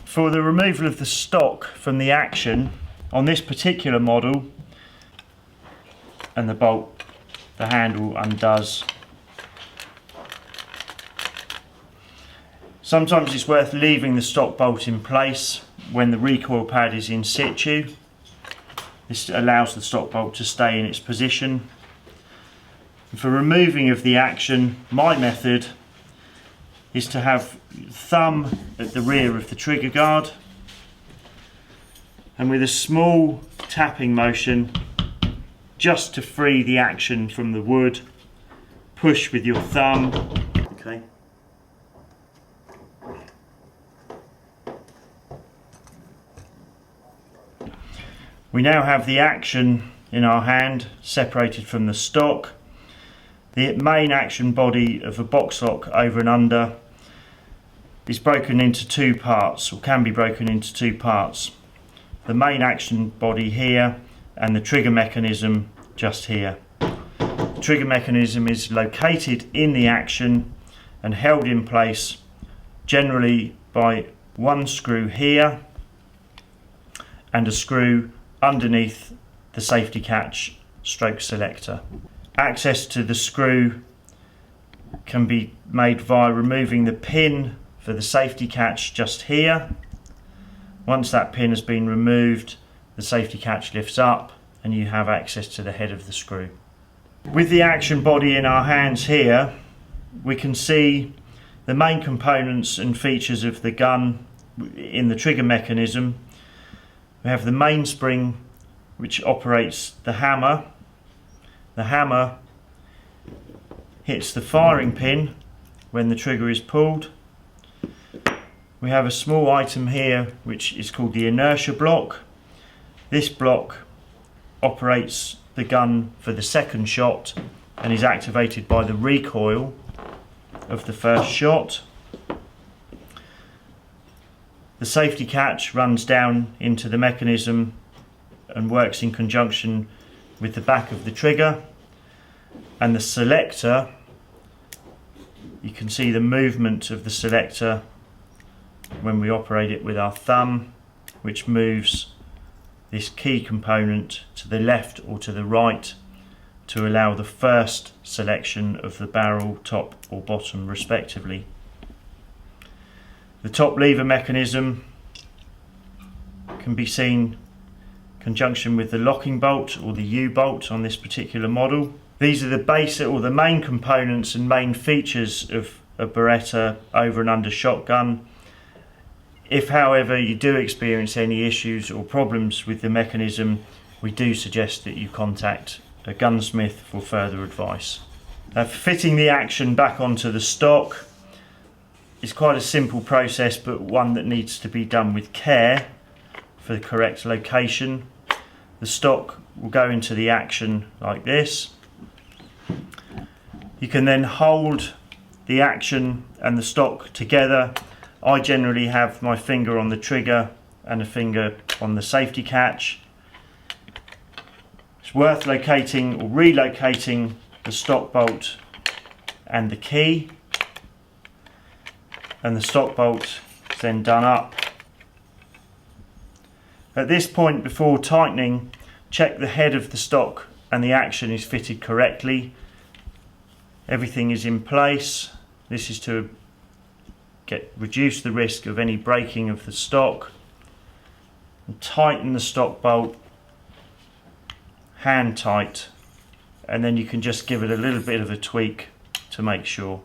For the removal of the stock from the action on this particular model, and the bolt, the handle undoes. Sometimes it's worth leaving the stock bolt in place when the recoil pad is in situ. This allows the stock bolt to stay in its position. For removing of the action, my method is to have thumb at the rear of the trigger guard, and with a small tapping motion just to free the action from the wood, push with your thumb. Okay. We now have the action in our hand separated from the stock. The main action body of a box lock over and under is broken into two parts, or can be broken into two parts. The main action body here and the trigger mechanism just here. The trigger mechanism is located in the action and held in place generally by one screw here and a screw underneath the safety catch stroke selector. Access to the screw can be made via removing the pin for the safety catch just here. Once that pin has been removed, the safety catch lifts up and you have access to the head of the screw. With the action body in our hands here, we can see the main components and features of the gun in the trigger mechanism. We have the mainspring, which operates the hammer. The hammer hits the firing pin when the trigger is pulled. We have a small item here which is called the inertia block. This block operates the gun for the second shot and is activated by the recoil of the first shot. The safety catch runs down into the mechanism and works in conjunction with the back of the trigger, and the selector, you can see the movement of the selector when we operate it with our thumb, which moves this key component to the left or to the right to allow the first selection of the barrel, top or bottom respectively. The top lever mechanism can be seen in conjunction with the locking bolt or the U-bolt on this particular model. These are the basic or the main components and main features of a Beretta over and under shotgun. If, however, you do experience any issues or problems with the mechanism, we do suggest that you contact a gunsmith for further advice. Fitting the action back onto the stock is quite a simple process, but one that needs to be done with care for the correct location. The stock will go into the action like this. You can then hold the action and the stock together. I generally have my finger on the trigger and a finger on the safety catch. It's worth locating or relocating the stock bolt and the key, and the stock bolt is then done up. At this point, before tightening, check the head of the stock and the action is fitted correctly. Everything is in place. This is to reduce the risk of any breaking of the stock. And tighten the stock bolt hand tight, and then you can just give it a little bit of a tweak to make sure.